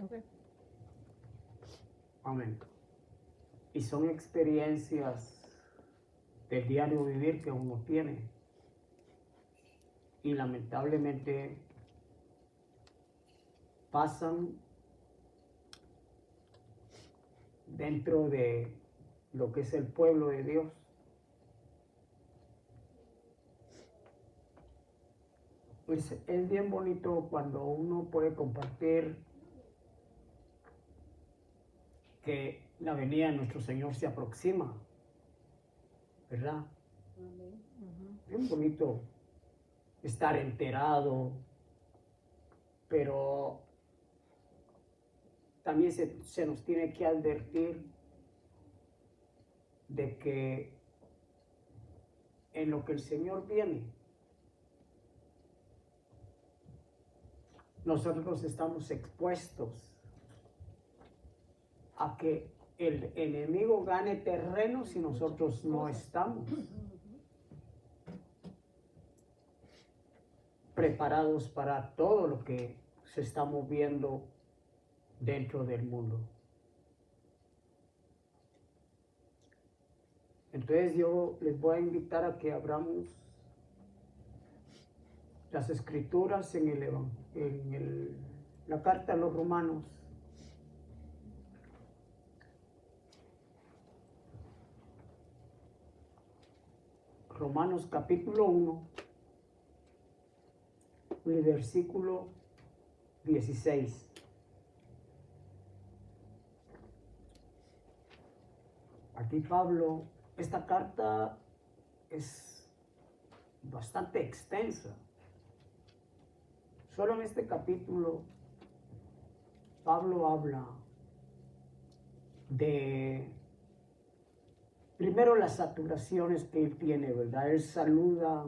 Okay. Amén. Y son experiencias del diario vivir que uno tiene. Y lamentablemente pasan dentro de lo que es el pueblo de Dios. Pues es bien bonito cuando uno puede compartir que la venida de nuestro Señor se aproxima, ¿verdad? Bien bonito estar enterado, pero también se nos tiene que advertir de que en lo que el Señor viene, nosotros estamos expuestos a que el enemigo gane terreno si nosotros no estamos preparados para todo lo que se está moviendo dentro del mundo. Entonces yo les voy a invitar a que abramos las escrituras en la carta a los Romanos. Romanos capítulo 1, el versículo 16. Aquí Pablo, esta carta es bastante extensa. Solo en este capítulo Pablo habla de, primero, las saturaciones que él tiene, ¿verdad? Él saluda,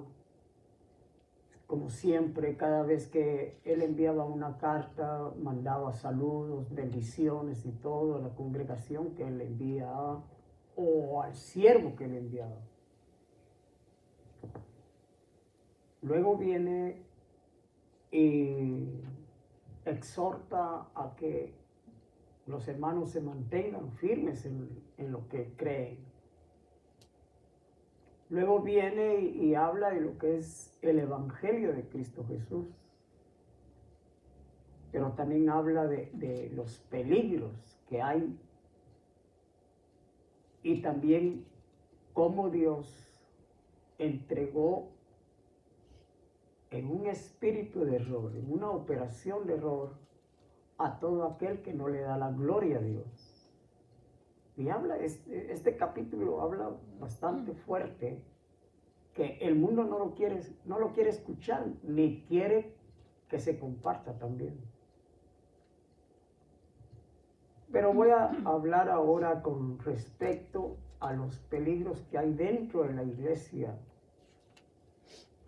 como siempre, cada vez que él enviaba una carta, mandaba saludos, bendiciones y todo a la congregación que él enviaba o al siervo que él enviaba. Luego viene y exhorta a que los hermanos se mantengan firmes en lo que creen. Luego viene y habla de lo que es el Evangelio de Cristo Jesús. Pero también habla de los peligros que hay. Y también cómo Dios entregó en un espíritu de error, en una operación de error, a todo aquel que no le da la gloria a Dios. Y habla, este capítulo habla bastante fuerte, que el mundo no lo quiere escuchar, ni quiere que se comparta también. Pero voy a hablar ahora con respecto a los peligros que hay dentro de la iglesia.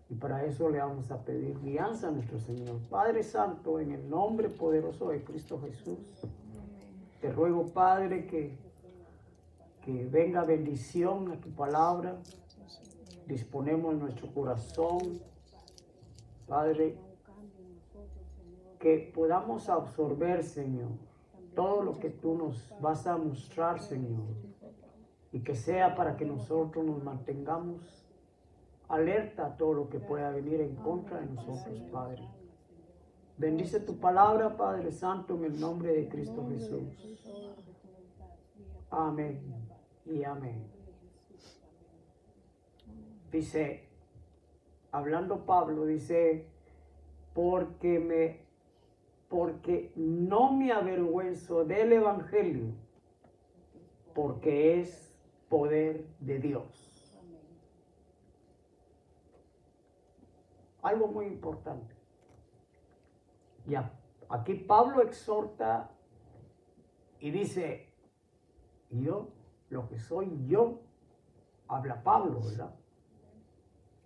Y para eso le vamos a pedir guianza a nuestro Señor. Padre Santo, en el nombre poderoso de Cristo Jesús, te ruego, Padre, que venga bendición a tu palabra. Disponemos nuestro corazón, Padre, que podamos absorber, Señor, todo lo que tú nos vas a mostrar, Señor, y que sea para que nosotros nos mantengamos alerta a todo lo que pueda venir en contra de nosotros, Padre. Bendice tu palabra, Padre Santo, en el nombre de Cristo Jesús. Amén y amén. Dice, hablando Pablo, dice, porque no me avergüenzo del Evangelio, porque es poder de Dios. Algo muy importante. Ya, aquí Pablo exhorta y dice, yo, lo que soy yo, habla Pablo, ¿verdad?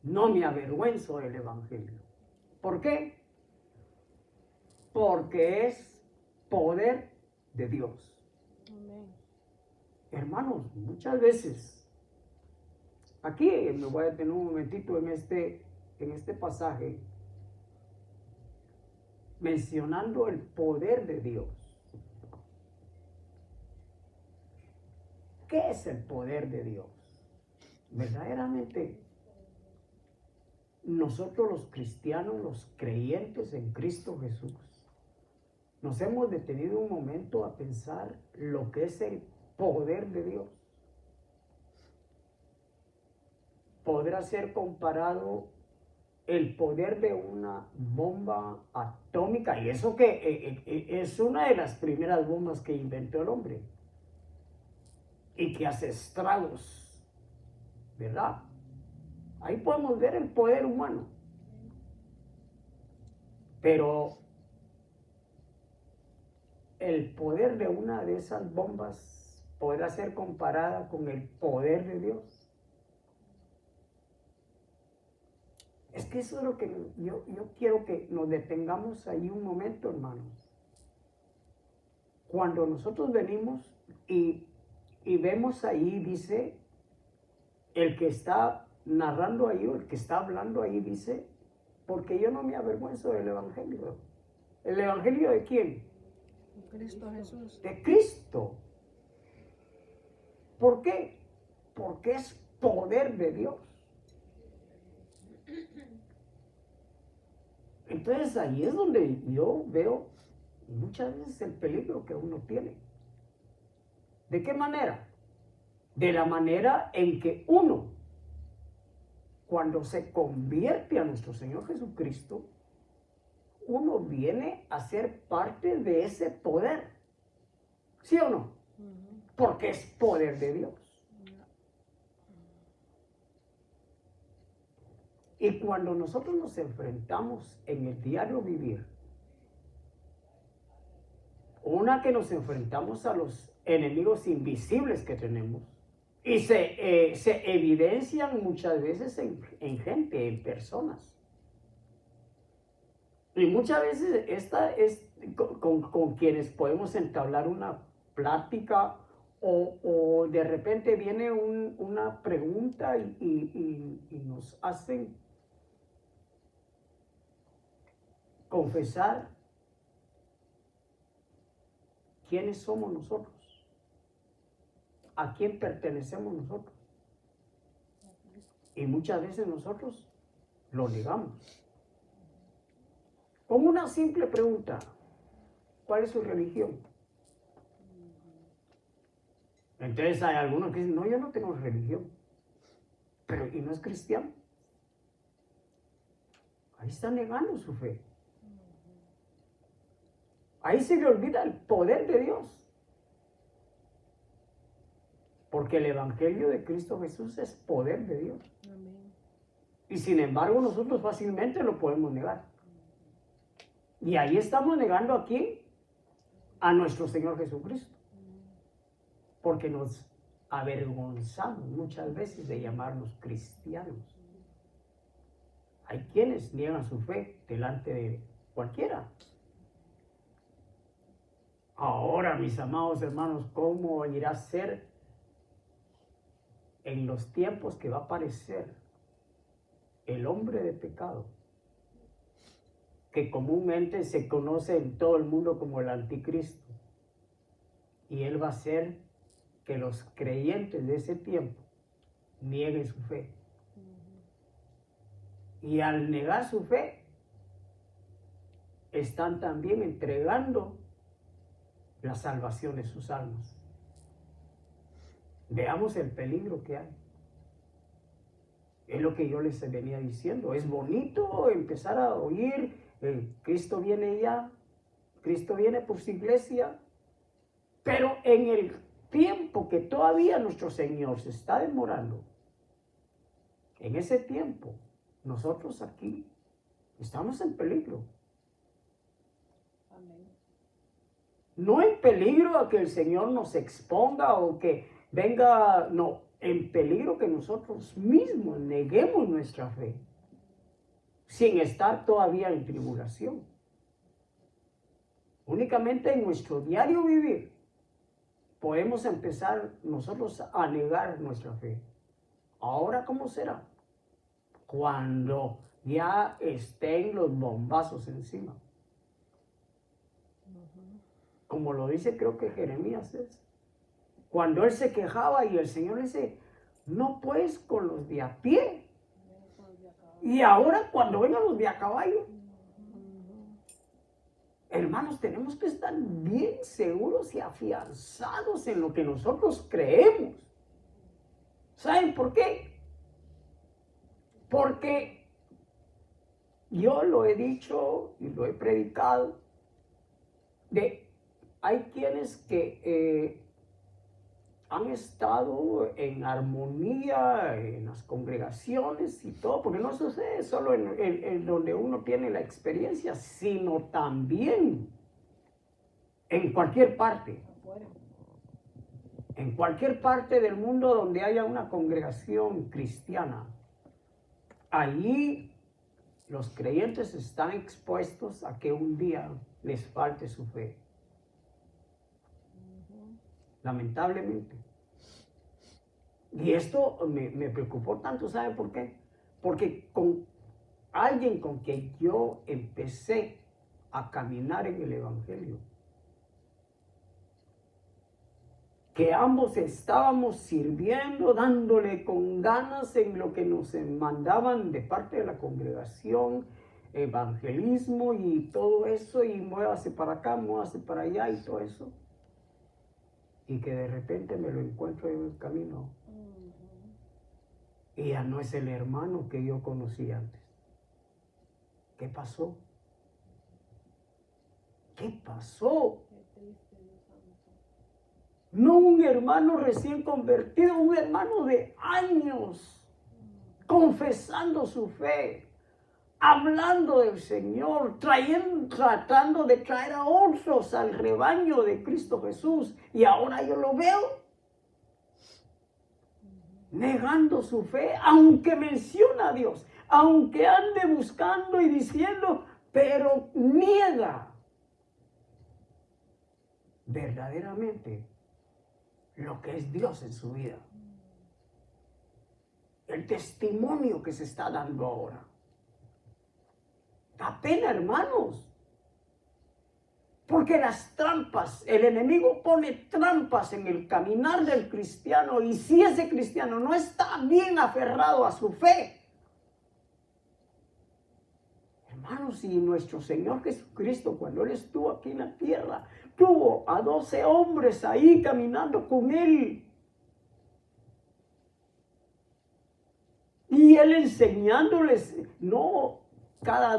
No me avergüenzo del Evangelio. ¿Por qué? Porque es poder de Dios. Amén. Hermanos, muchas veces, aquí me voy a detener un momentito en este pasaje, mencionando el poder de Dios. ¿qué es el poder de Dios? Verdaderamente, nosotros los cristianos, los creyentes en Cristo Jesús, nos hemos detenido un momento a pensar lo que es el poder de Dios. Podrá ser comparado el poder de una bomba atómica, y eso que es una de las primeras bombas que inventó el hombre y que hace estragos, ¿verdad? Ahí podemos ver el poder humano. Pero el poder de una de esas bombas podrá ser comparada con el poder de Dios. Es que eso es lo que yo quiero que nos detengamos ahí un momento, hermanos. Cuando nosotros venimos y vemos ahí, dice, el que está narrando ahí, o el que está hablando ahí, dice, porque yo no me avergüenzo del Evangelio. ¿El Evangelio de quién? Cristo Jesús. De Cristo. ¿Por qué? Porque es poder de Dios. Entonces ahí es donde yo veo muchas veces el peligro que uno tiene. ¿De qué manera? De la manera en que uno, cuando se convierte a nuestro Señor Jesucristo, uno viene a ser parte de ese poder. ¿Sí o no? Porque es poder de Dios. Y cuando nosotros nos enfrentamos en el diario vivir, una que nos enfrentamos a los enemigos invisibles que tenemos, y se evidencian muchas veces en gente, en personas. Y muchas veces esta es con quienes podemos entablar una plática o de repente viene una pregunta y nos hacen confesar quiénes somos nosotros, a quién pertenecemos nosotros. Y muchas veces nosotros lo negamos. Con una simple pregunta: ¿cuál es su religión? Entonces hay algunos que dicen: no, yo no tengo religión. Pero ¿y no es cristiano? Ahí está negando su fe. Ahí se le olvida el poder de Dios. Porque el Evangelio de Cristo Jesús es poder de Dios. Amén. Y sin embargo nosotros fácilmente lo podemos negar. Y ahí estamos negando a quién? A nuestro Señor Jesucristo. Porque nos avergonzamos muchas veces de llamarnos cristianos. Hay quienes niegan su fe delante de cualquiera. Ahora, mis amados hermanos, ¿cómo irá a ser en los tiempos que va a aparecer el hombre de pecado, que comúnmente se conoce en todo el mundo como el anticristo? Y él va a hacer que los creyentes de ese tiempo nieguen su fe. Y al negar su fe, están también entregando la salvación de sus almas. Veamos el peligro que hay. Es lo que yo les venía diciendo. Es bonito empezar a oír: Cristo viene ya, Cristo viene por su iglesia. Pero en el tiempo que todavía nuestro Señor se está demorando, en ese tiempo, nosotros aquí estamos en peligro. Amén. No en peligro a que el Señor nos exponga o que venga, no, en peligro que nosotros mismos neguemos nuestra fe, sin estar todavía en tribulación. Únicamente en nuestro diario vivir podemos empezar nosotros a negar nuestra fe. Ahora, ¿cómo será? Cuando ya estén los bombazos encima. Como lo dice, creo que Jeremías es. Cuando él se quejaba y el Señor le dice, no pues con los de a pie. Y ahora cuando vengan los de a caballo, hermanos, tenemos que estar bien seguros y afianzados en lo que nosotros creemos. ¿Saben por qué? Porque yo lo he dicho y lo he predicado, hay quienes que han estado en armonía en las congregaciones y todo, porque no sucede solo en donde uno tiene la experiencia, sino también en cualquier parte. En cualquier parte del mundo donde haya una congregación cristiana, allí los creyentes están expuestos a que un día les falte su fe. Lamentablemente. Y esto me preocupó tanto, ¿sabe por qué? Porque con alguien con quien yo empecé a caminar en el Evangelio, que ambos estábamos sirviendo, dándole con ganas en lo que nos mandaban de parte de la congregación, evangelismo y todo eso, y muévase para acá, muévase para allá y todo eso. Y que de repente me lo encuentro en el camino. Y ya no es el hermano que yo conocí antes. ¿Qué pasó? ¿Qué pasó? No un hermano recién convertido, un hermano de años, confesando su fe, hablando del Señor, tratando de traer a otros al rebaño de Cristo Jesús. Y ahora yo lo veo negando su fe, aunque menciona a Dios, aunque ande buscando y diciendo, pero niega verdaderamente lo que es Dios en su vida. El testimonio que se está dando ahora. Da pena, hermanos. Porque las trampas, el enemigo pone trampas en el caminar del cristiano, y si ese cristiano no está bien aferrado a su fe, hermanos, y nuestro Señor Jesucristo, cuando Él estuvo aquí en la tierra, tuvo a 12 hombres ahí caminando con Él. Y Él enseñándoles, no cada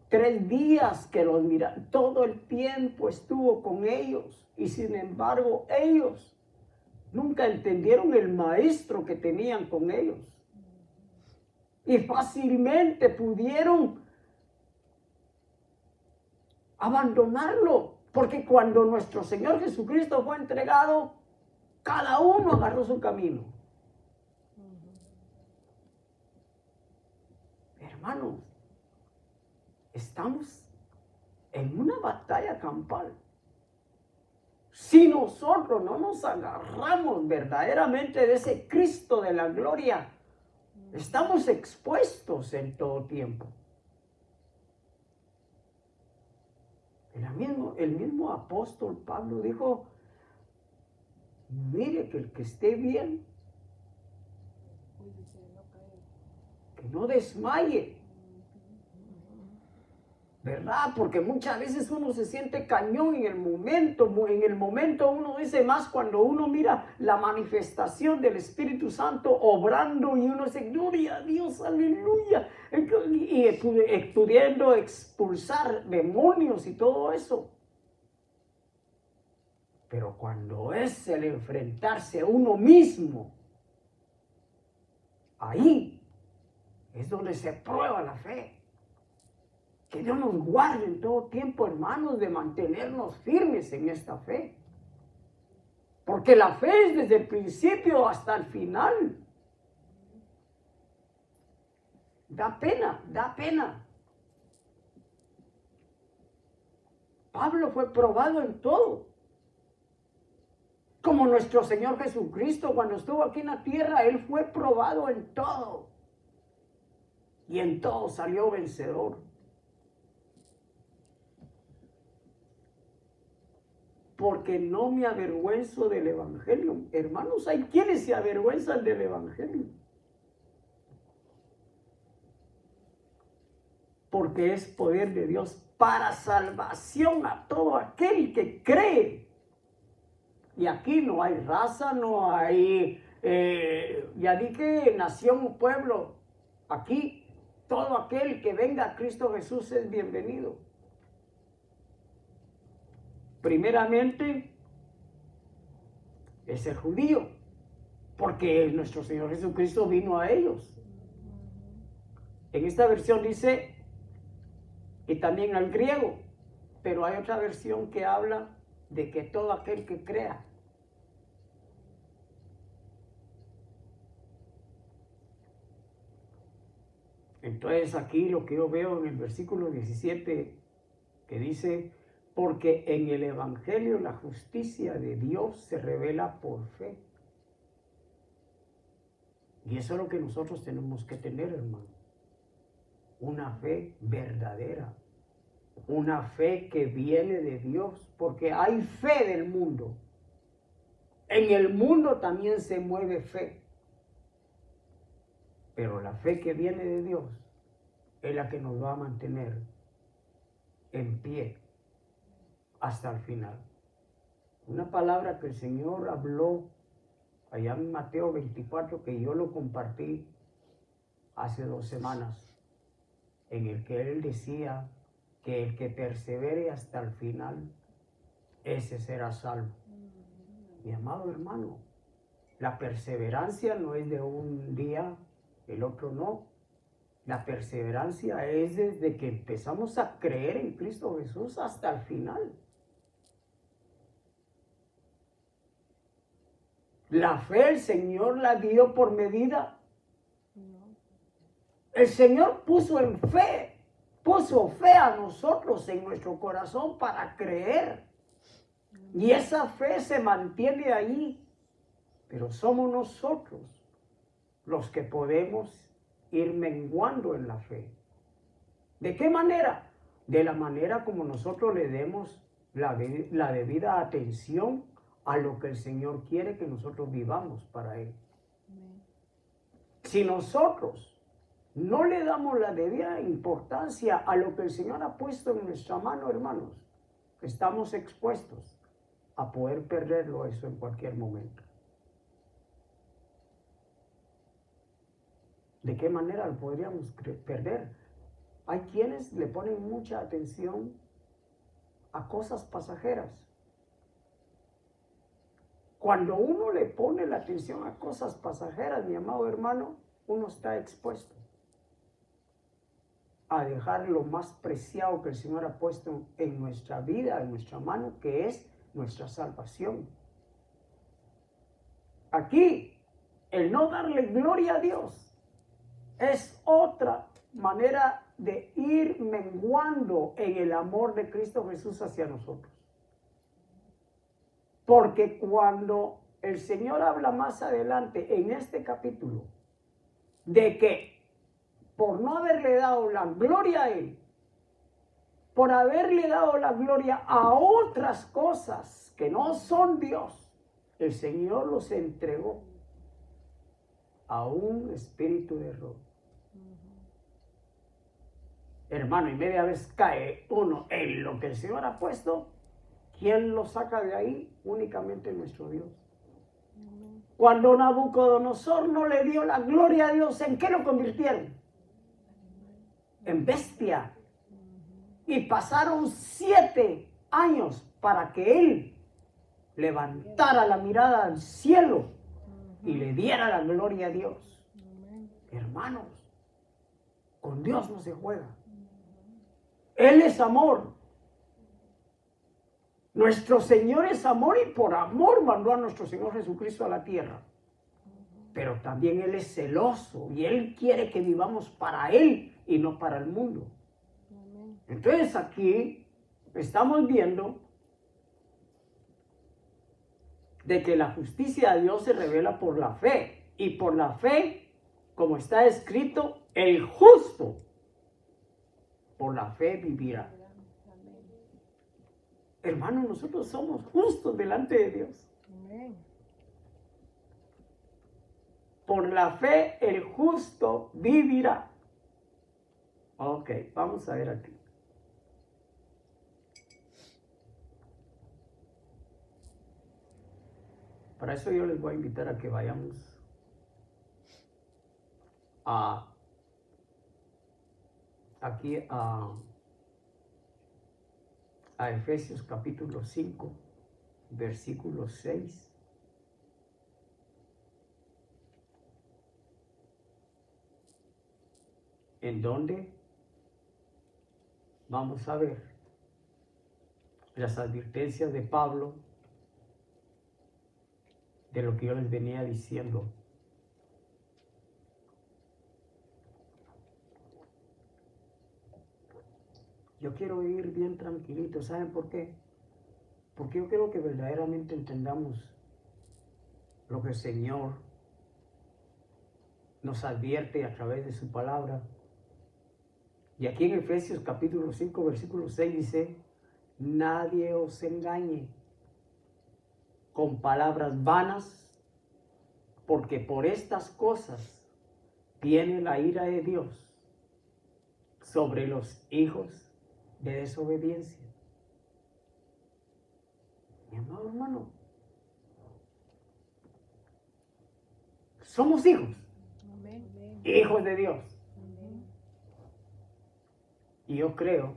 3 días que los mira, todo el tiempo estuvo con ellos. Y sin embargo, ellos nunca entendieron el maestro que tenían con ellos. Y fácilmente pudieron abandonarlo. Porque cuando nuestro Señor Jesucristo fue entregado, cada uno agarró su camino. Hermanos, estamos en una batalla campal. Si nosotros no nos agarramos verdaderamente de ese Cristo de la gloria, estamos expuestos en todo tiempo. El mismo apóstol Pablo dijo, mire que el que esté bien, que no desmaye. ¿Verdad? Porque muchas veces uno se siente cañón en el momento uno dice más cuando uno mira la manifestación del Espíritu Santo obrando y uno dice, gloria a Dios, aleluya, y pudiendo expulsar demonios y todo eso. Pero cuando es el enfrentarse a uno mismo, ahí es donde se prueba la fe. Que Dios nos guarde en todo tiempo, hermanos, de mantenernos firmes en esta fe. Porque la fe es desde el principio hasta el final. Da pena, da pena. Pablo fue probado en todo. Como nuestro Señor Jesucristo, cuando estuvo aquí en la tierra, Él fue probado en todo. Y en todo salió vencedor. porque no me avergüenzo del evangelio. Hermanos, hay quienes se avergüenzan del evangelio. Porque es poder de Dios para salvación a todo aquel que cree. Y aquí no hay raza, no hay, ya dije, nación o pueblo. Aquí todo aquel que venga a Cristo Jesús es bienvenido. Primeramente, es el judío, porque nuestro Señor Jesucristo vino a ellos. En esta versión dice, y también al griego, pero hay otra versión que habla de que todo aquel que crea. Entonces aquí lo que yo veo en el versículo 17 que dice, porque en el evangelio la justicia de Dios se revela por fe. Y eso es lo que nosotros tenemos que tener, hermano. Una fe verdadera. Una fe que viene de Dios. Porque hay fe del mundo. En el mundo también se mueve fe. Pero la fe que viene de Dios es la que nos va a mantener en pie hasta el final. Una palabra que el Señor habló allá en Mateo 24, que yo lo compartí hace 2 semanas, en el que Él decía que el que persevere hasta el final, ese será salvo. Mi amado hermano, la perseverancia no es de un día, el otro no. La perseverancia es desde que empezamos a creer en Cristo Jesús hasta el final. La fe el Señor la dio por medida. El Señor puso fe a nosotros en nuestro corazón para creer. Y esa fe se mantiene ahí. Pero somos nosotros los que podemos ir menguando en la fe. ¿De qué manera? De la manera como nosotros le demos la debida atención a lo que el Señor quiere que nosotros vivamos para Él. Si nosotros no le damos la debida importancia a lo que el Señor ha puesto en nuestra mano, hermanos, estamos expuestos a poder perderlo eso en cualquier momento. ¿De qué manera lo podríamos perder? Hay quienes le ponen mucha atención a cosas pasajeras. Cuando uno le pone la atención a cosas pasajeras, mi amado hermano, uno está expuesto a dejar lo más preciado que el Señor ha puesto en nuestra vida, en nuestra mano, que es nuestra salvación. Aquí, el no darle gloria a Dios es otra manera de ir menguando en el amor de Cristo Jesús hacia nosotros. Porque cuando el Señor habla más adelante en este capítulo de que por no haberle dado la gloria a Él, por haberle dado la gloria a otras cosas que no son Dios, el Señor los entregó a un espíritu de error. Hermano, y media vez cae uno en lo que el Señor ha puesto, ¿quién lo saca de ahí? Únicamente nuestro Dios. Cuando Nabucodonosor no le dio la gloria a Dios, ¿en qué lo convirtieron? En bestia. Y pasaron 7 años para que él levantara la mirada al cielo y le diera la gloria a Dios. Hermanos, con Dios no se juega. Él es amor. Nuestro Señor es amor y por amor mandó a nuestro Señor Jesucristo a la tierra. Pero también Él es celoso y Él quiere que vivamos para Él y no para el mundo. Entonces aquí estamos viendo de que la justicia de Dios se revela por la fe. Y por la fe, como está escrito, el justo por la fe vivirá. Hermano, nosotros somos justos delante de Dios. Amén. Por la fe el justo vivirá. Ok, vamos a ver aquí. Para eso yo les voy a invitar a que vayamos aquí a Efesios capítulo 5, versículo 6. En donde vamos a ver las advertencias de Pablo de lo que yo les venía diciendo. Yo quiero ir bien tranquilito. ¿Saben por qué? Porque yo quiero que verdaderamente entendamos lo que el Señor nos advierte a través de su palabra. Y aquí en Efesios capítulo 5, versículo 6 dice: nadie os engañe con palabras vanas, porque por estas cosas viene la ira de Dios sobre los hijos de desobediencia. Mi amado hermano, somos hijos, hijos de Dios. Y yo creo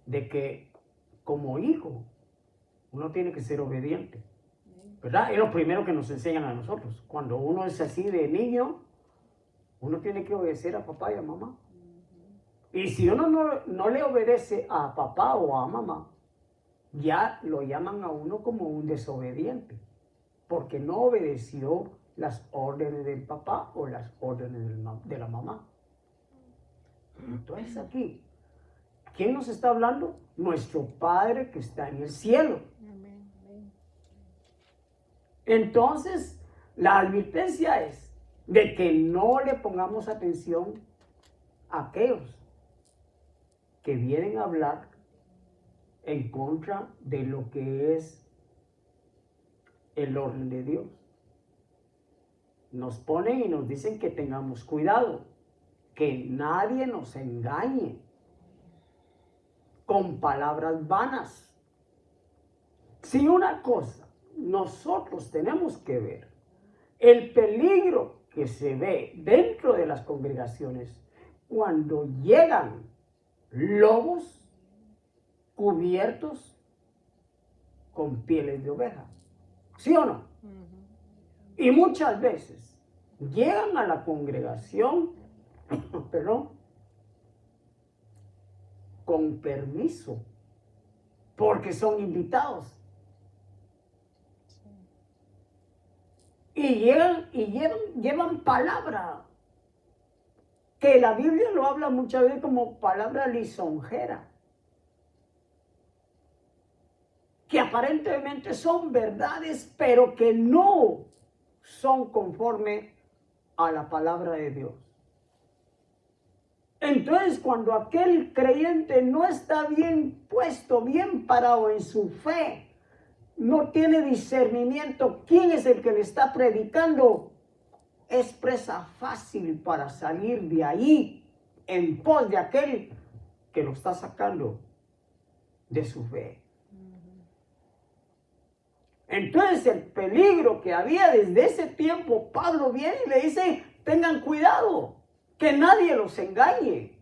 de que como hijo uno tiene que ser obediente, ¿verdad? Es lo primero que nos enseñan a nosotros. Cuando uno es así de niño, uno tiene que obedecer a papá y a mamá. Y si uno no le obedece a papá o a mamá, ya lo llaman a uno como un desobediente, porque no obedeció las órdenes del papá o las órdenes de la mamá. Entonces aquí, ¿quién nos está hablando? Nuestro Padre que está en el cielo. Entonces, la advertencia es de que no le pongamos atención a aquellos que vienen a hablar en contra de lo que es el orden de Dios. Nos ponen y nos dicen que tengamos cuidado, que nadie nos engañe con palabras vanas. Si una cosa nosotros tenemos que ver, el peligro que se ve dentro de las congregaciones cuando llegan lobos cubiertos con pieles de oveja. ¿Sí o no? Y muchas veces llegan a la congregación, con permiso, porque son invitados. Y llevan palabra, que la Biblia lo habla muchas veces como palabra lisonjera, que aparentemente son verdades, pero que no son conforme a la palabra de Dios. Entonces, cuando aquel creyente no está bien puesto, bien parado en su fe, no tiene discernimiento quién es el que le está predicando, es presa fácil para salir de ahí en pos de aquel que lo está sacando de su fe. Entonces el peligro que había desde ese tiempo, Pablo viene y le dice: tengan cuidado, que nadie los engañe,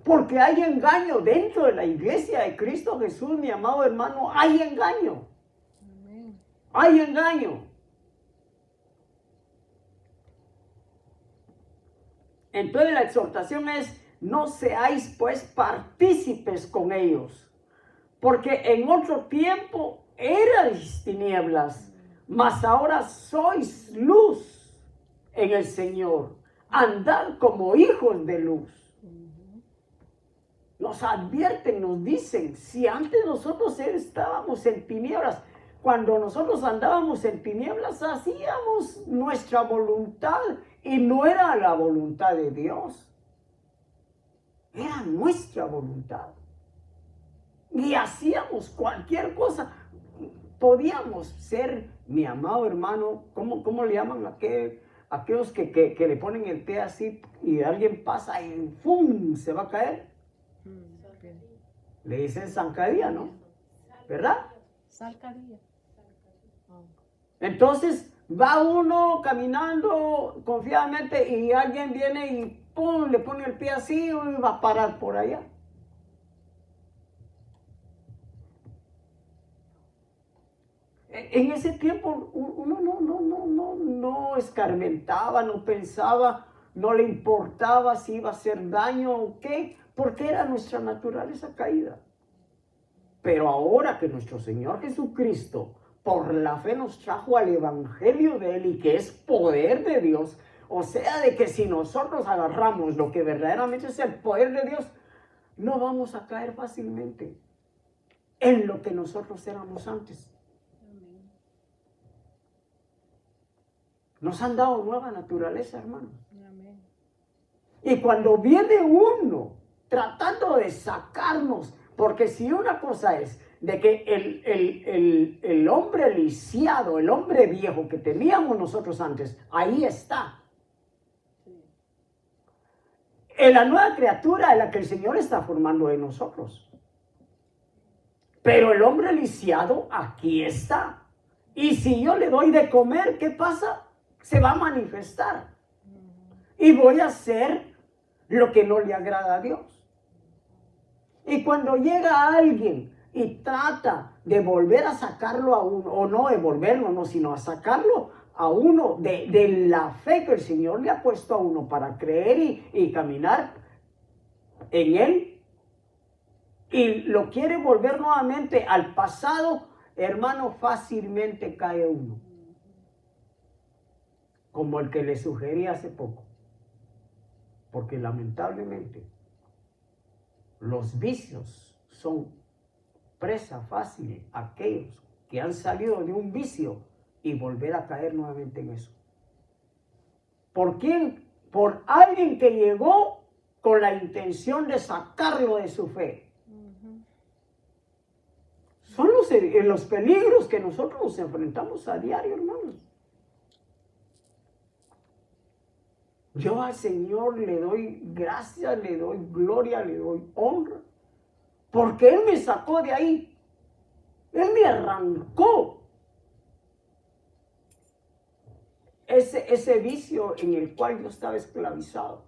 porque hay engaño dentro de la iglesia de Cristo Jesús, mi amado hermano, hay engaño. Hay engaño. Entonces la exhortación es: no seáis pues partícipes con ellos, porque en otro tiempo erais tinieblas, mas ahora sois luz en el Señor. Andad como hijos de luz. Nos advierten, nos dicen, si antes nosotros estábamos en tinieblas, cuando nosotros andábamos en tinieblas, hacíamos nuestra voluntad y no era la voluntad de Dios. Era nuestra voluntad. y hacíamos cualquier cosa. Podíamos ser, mi amado hermano, ¿cómo le llaman a aquellos que le ponen el pie así y alguien pasa y ¡fum! Se va a caer? Le dicen zancadilla, ¿no? ¿Verdad? Salcadilla. Entonces va uno caminando confiadamente y alguien viene y ¡pum! Le pone el pie así y va a parar por allá. En ese tiempo uno no escarmentaba, no pensaba, no le importaba si iba a hacer daño o qué, porque era nuestra naturaleza caída. Pero ahora que nuestro Señor Jesucristo, por la fe nos trajo al Evangelio de Él y que es poder de Dios, o sea, de que si nosotros agarramos lo que verdaderamente es el poder de Dios, no vamos a caer fácilmente en lo que nosotros éramos antes. Nos han dado nueva naturaleza, hermanos. Amén. Y cuando viene uno tratando de sacarnos, porque si una cosa es de que el hombre lisiado, el hombre viejo que teníamos nosotros antes, ahí está. En la nueva criatura es la que el Señor está formando en nosotros. Pero el hombre lisiado aquí está. Y si yo le doy de comer, ¿qué pasa? Se va a manifestar. Y voy a hacer lo que no le agrada a Dios. Y cuando llega alguien y trata de volver a sacarlo a uno, o no devolverlo, no, sino a sacarlo a uno de la fe que el Señor le ha puesto a uno para creer y caminar en Él, y lo quiere volver nuevamente al pasado, hermano, fácilmente cae uno. Como el que le sugerí hace poco. Porque lamentablemente los vicios son presa fácil a aquellos que han salido de un vicio y volver a caer nuevamente en eso. ¿Por quién? Por alguien que llegó con la intención de sacarlo de su fe. Son los peligros que nosotros nos enfrentamos a diario, hermanos. Yo al Señor le doy gracias, le doy gloria, le doy honra, porque Él me sacó de ahí. Él me arrancó ese vicio en el cual yo estaba esclavizado.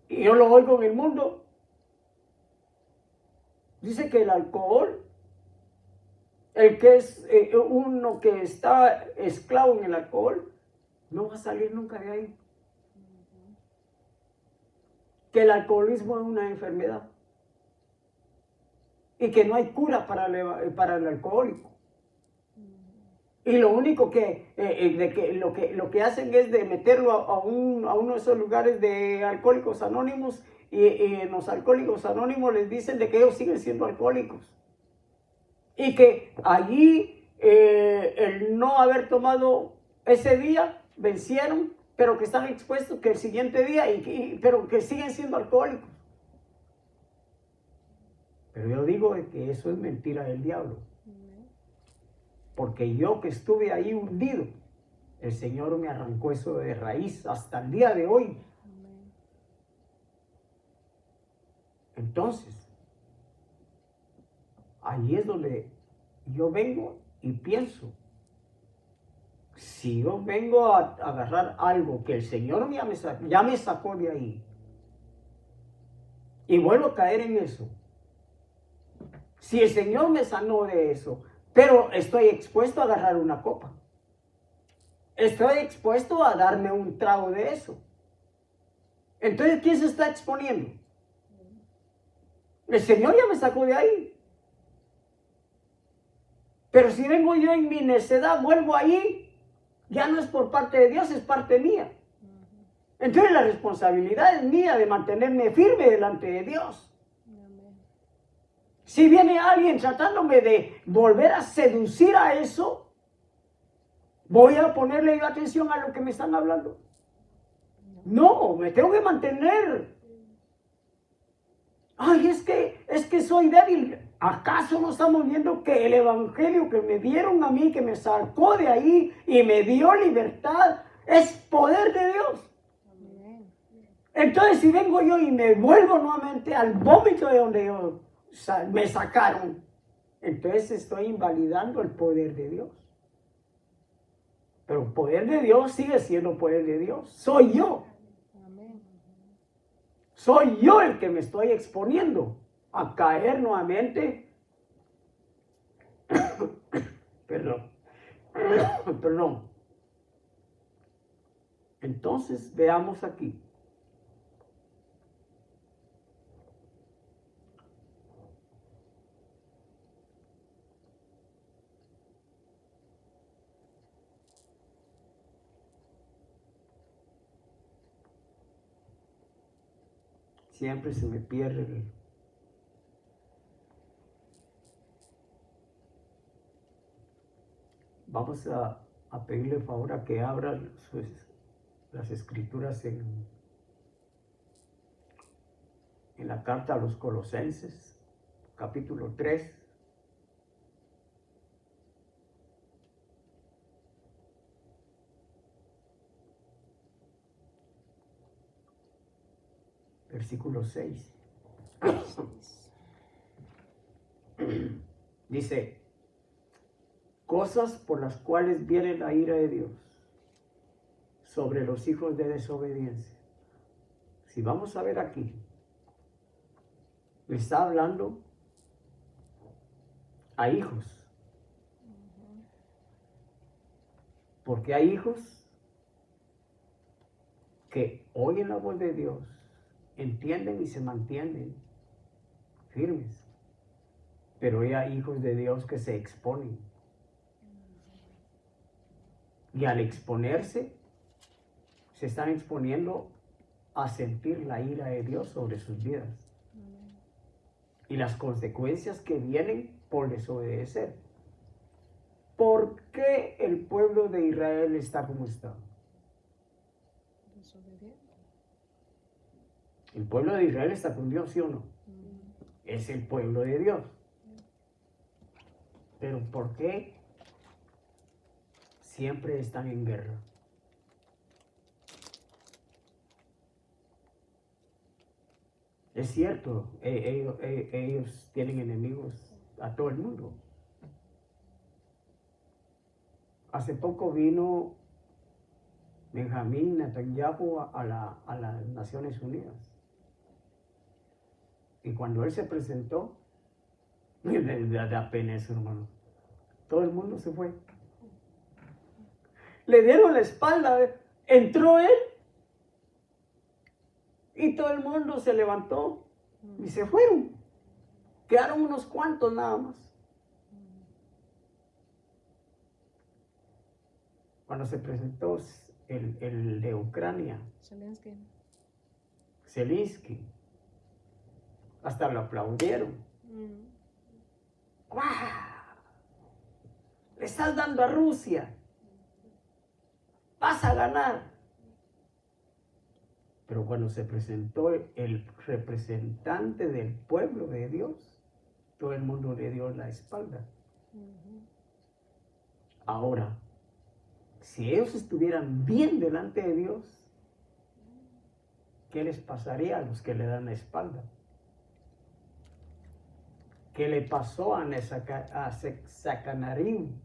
Y yo lo oigo en el mundo. Dice que el alcohol, el que es uno que está esclavo en el alcohol, no va a salir nunca de ahí. Que el alcoholismo es una enfermedad. Y que no hay cura para el alcohólico. Y lo único lo que hacen es de meterlo a uno de esos lugares de alcohólicos anónimos, y en los alcohólicos anónimos les dicen de que ellos siguen siendo alcohólicos. Y que allí el no haber tomado ese día, vencieron, pero que están expuestos que el siguiente día, pero que siguen siendo alcohólicos. Pero yo digo que eso es mentira del diablo. Porque yo que estuve ahí hundido, el Señor me arrancó eso de raíz hasta el día de hoy. Entonces, ahí es donde yo vengo y pienso, si yo vengo a agarrar algo que el Señor ya me sacó de ahí, y vuelvo a caer en eso, si el Señor me sanó de eso, pero estoy expuesto a agarrar una copa, estoy expuesto a darme un trago de eso, entonces ¿quién se está exponiendo? El Señor ya me sacó de ahí. Pero si vengo yo en mi necedad, vuelvo ahí, ya no es por parte de Dios, es parte mía. Entonces la responsabilidad es mía de mantenerme firme delante de Dios. Si viene alguien tratándome de volver a seducir a eso, ¿voy a ponerle yo atención a lo que me están hablando? No, me tengo que mantener Ay, es que soy débil. ¿Acaso no estamos viendo que el evangelio que me dieron a mí, que me sacó de ahí y me dio libertad, es poder de Dios? Entonces, si vengo yo y me vuelvo nuevamente al vómito de donde me sacaron, entonces estoy invalidando el poder de Dios. Pero el poder de Dios sigue siendo poder de Dios. Soy yo. Soy yo el que me estoy exponiendo a caer nuevamente. Perdón. Perdón. Entonces, veamos aquí. Siempre se me pierde. Vamos a pedirle favor a que abra las escrituras en la carta a los Colosenses, capítulo 3. Versículo 6. Dice, cosas por las cuales viene la ira de Dios sobre los hijos de desobediencia. Si vamos a ver aquí, le está hablando a hijos. Porque hay hijos que oyen la voz de Dios, entienden y se mantienen firmes. Pero hay hijos de Dios que se exponen. Y al exponerse, se están exponiendo a sentir la ira de Dios sobre sus vidas. Y las consecuencias que vienen por desobedecer. ¿Por qué el pueblo de Israel está como está? El pueblo de Israel está con Dios, ¿sí o no? Es el pueblo de Dios. Pero ¿por qué siempre están en guerra? Es cierto, ellos tienen enemigos a todo el mundo. Hace poco vino Benjamín Netanyahu a las Naciones Unidas. Y cuando él se presentó, da pena eso, hermano. Todo el mundo se fue. Le dieron la espalda, entró él y todo el mundo se levantó y se fueron. Quedaron unos cuantos nada más. Cuando se presentó el de Ucrania, Zelensky, hasta lo aplaudieron. ¡Guau! Le estás dando a Rusia. Vas a ganar. Pero cuando se presentó el representante del pueblo de Dios, todo el mundo le dio la espalda. Ahora, si ellos estuvieran bien delante de Dios, ¿qué les pasaría a los que le dan la espalda? ¿Qué le pasó a Sacanarim,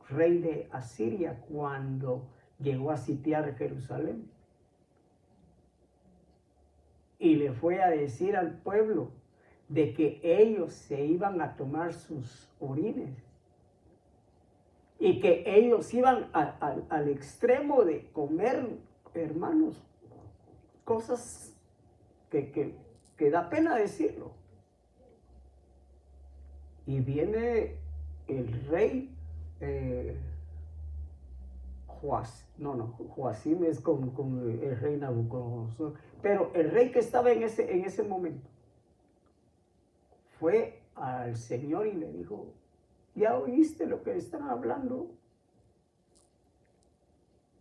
rey de Asiria, cuando llegó a sitiar Jerusalén? Y le fue a decir al pueblo de que ellos se iban a tomar sus orines y que ellos iban al extremo de comer, hermanos, cosas que da pena decirlo. Y viene el rey Joacim es con el rey Nabucodonosor, pero el rey que estaba en ese momento fue al Señor y le dijo, ¿ya oíste lo que están hablando?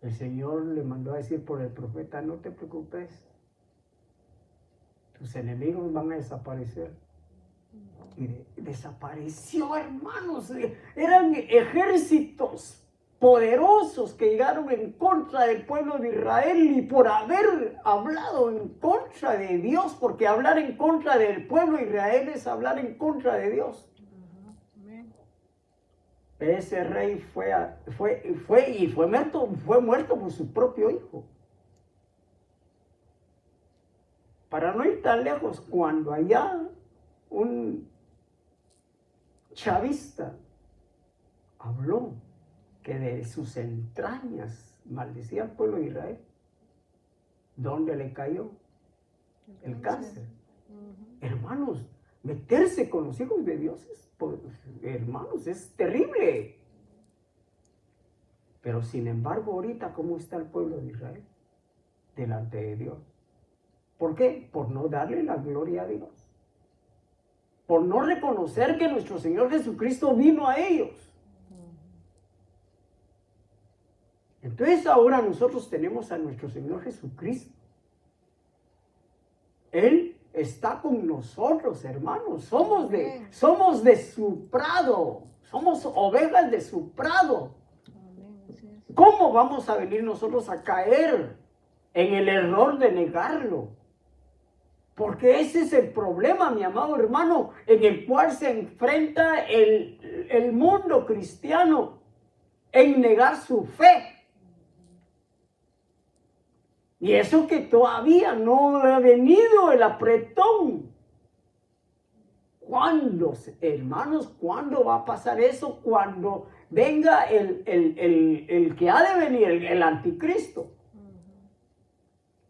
El Señor le mandó a decir por el profeta, no te preocupes, tu tus enemigos van a desaparecer. Y desapareció, hermanos. Eran ejércitos poderosos que llegaron en contra del pueblo de Israel, y por haber hablado en contra de Dios, porque hablar en contra del pueblo de Israel es hablar en contra de Dios. Ese rey fue muerto por su propio hijo. Para no ir tan lejos, cuando allá un chavista habló que de sus entrañas maldecía al pueblo de Israel, ¿dónde le cayó? El cáncer. Hermanos, meterse con los hijos de Dios hermanos, es terrible. Pero sin embargo, ahorita, ¿cómo está el pueblo de Israel delante de Dios? ¿Por qué? Por no darle la gloria a Dios. Por no reconocer que nuestro Señor Jesucristo vino a ellos. Entonces ahora nosotros tenemos a nuestro Señor Jesucristo. Él está con nosotros, hermanos. Somos de su prado. Somos ovejas de su prado. ¿Cómo vamos a venir nosotros a caer en el error de negarlo? Porque ese es el problema, mi amado hermano, en el cual se enfrenta el mundo cristiano, en negar su fe. Y eso que todavía no ha venido el apretón. ¿Cuándo, hermanos? ¿Cuándo va a pasar eso? Cuando venga el que ha de venir, el anticristo,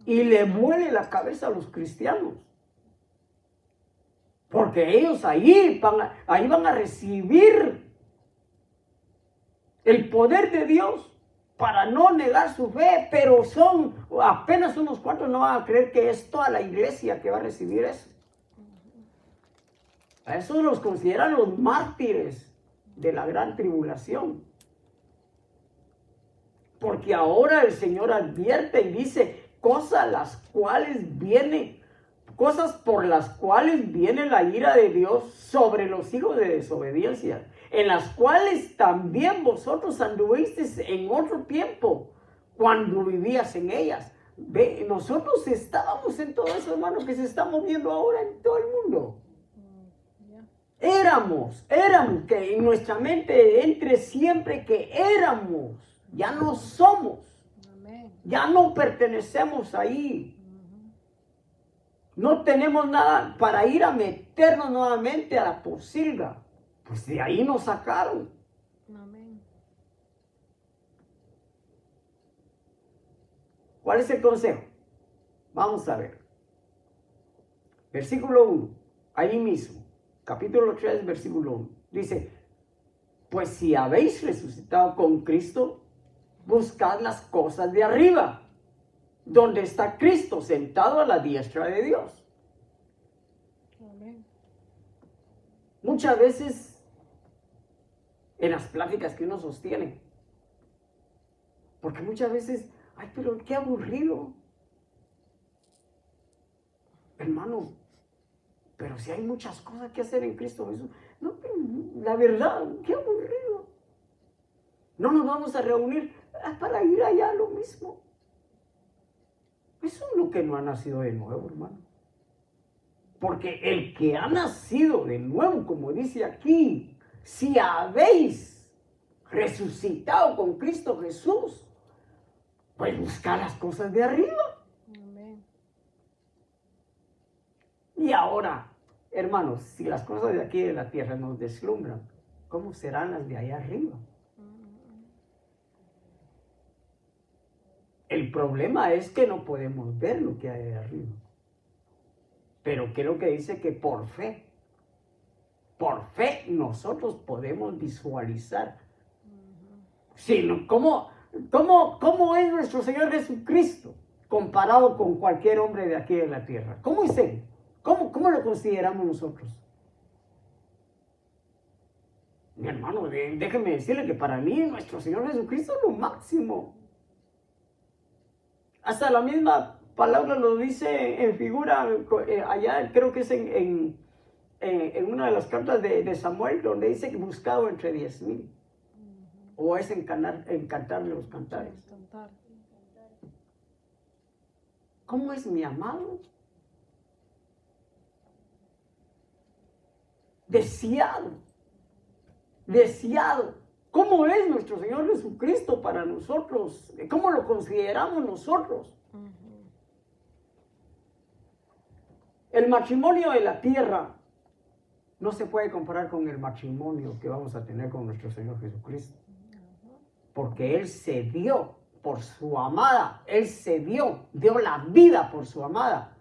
y le vuele la cabeza a los cristianos. Porque ellos ahí van a recibir el poder de Dios para no negar su fe, pero son apenas unos cuantos. No van a creer que es toda la iglesia que va a recibir eso. A esos los consideran los mártires de la gran tribulación. Porque ahora el Señor advierte y dice cosas por las cuales viene la ira de Dios sobre los hijos de desobediencia, en las cuales también vosotros anduvisteis en otro tiempo, cuando vivías en ellas. Nosotros estábamos en todo eso, hermano, que se está moviendo ahora en todo el mundo. Éramos, que en nuestra mente entre siempre que éramos, ya no somos, ya no pertenecemos ahí. No tenemos nada para ir a meternos nuevamente a la pocilga. Pues de ahí nos sacaron. Amén. ¿Cuál es el consejo? Vamos a ver. Versículo 1, ahí mismo, capítulo 3, versículo 1. Dice, pues si habéis resucitado con Cristo, buscad las cosas de arriba, donde está Cristo sentado a la diestra de Dios. Amén. Muchas veces en las pláticas que uno sostiene, porque muchas veces, ay, pero qué aburrido, hermano, pero si hay muchas cosas que hacer en Cristo Jesús. No, pero la verdad, qué aburrido. No nos vamos a reunir para ir allá lo mismo. Eso es lo que no ha nacido de nuevo, hermano. Porque el que ha nacido de nuevo, como dice aquí, si habéis resucitado con Cristo Jesús, pues buscar las cosas de arriba. Amén. Y ahora, hermanos, si las cosas de aquí de la tierra nos deslumbran, ¿cómo serán las de allá arriba? El problema es que no podemos ver lo que hay ahí arriba. Pero creo que dice que por fe nosotros podemos visualizar. Sino, ¿cómo es nuestro Señor Jesucristo comparado con cualquier hombre de aquí de la tierra? ¿Cómo es Él? ¿Cómo lo consideramos nosotros? Mi hermano, déjeme decirle que para mí nuestro Señor Jesucristo es lo máximo. Hasta la misma palabra lo dice en figura, allá creo que es en una de las cartas de Samuel, donde dice que buscado entre 10,000. O es en cantarle los cantares. Cantar. ¿Cómo es mi amado? Deseado. Deseado. ¿Cómo es nuestro Señor Jesucristo para nosotros? ¿Cómo lo consideramos nosotros? El matrimonio de la tierra no se puede comparar con el matrimonio que vamos a tener con nuestro Señor Jesucristo. Porque Él se dio por su amada. Él se dio la vida por su amada.